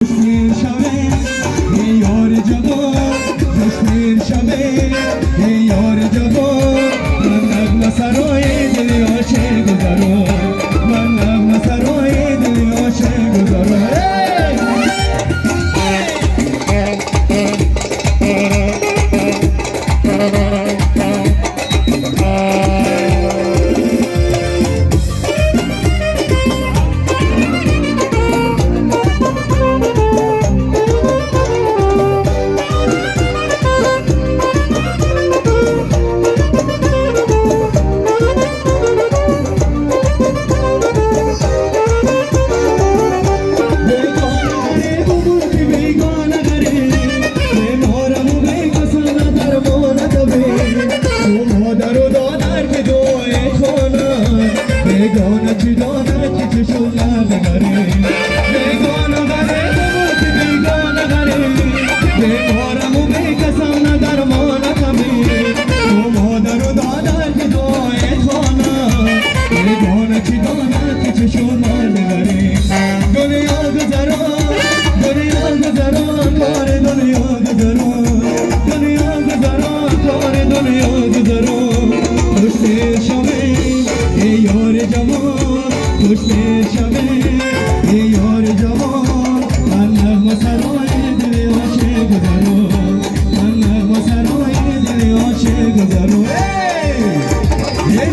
کشمیر شبه ای یار جوان کشمیر شبه ای یار جوان من نغمه سرای دل عاشق گذارم من نغمه سرای دل عاشق گذارم बेगाना चिदाना किसी शोला नगरे बेगाना गरे बोलते बेगाना गरे बेगाना मुझे कसम न दरमाना कभी तो मोदर दादा के दोए खाना बेगाना चिदाना किसी शोला नगरे दुनिया गुजरा तुम्हारे दुनिया गुजरा तुम्हारे दुनिया गुजरा खुशी शमे यार जवान खुशी शमे यार जवान अन्ना मसराए दिल आशे गुजारो अन्ना मसराए दिल आशे गुजारो ये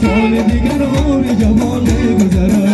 पाले दिगर और जवान गुजरा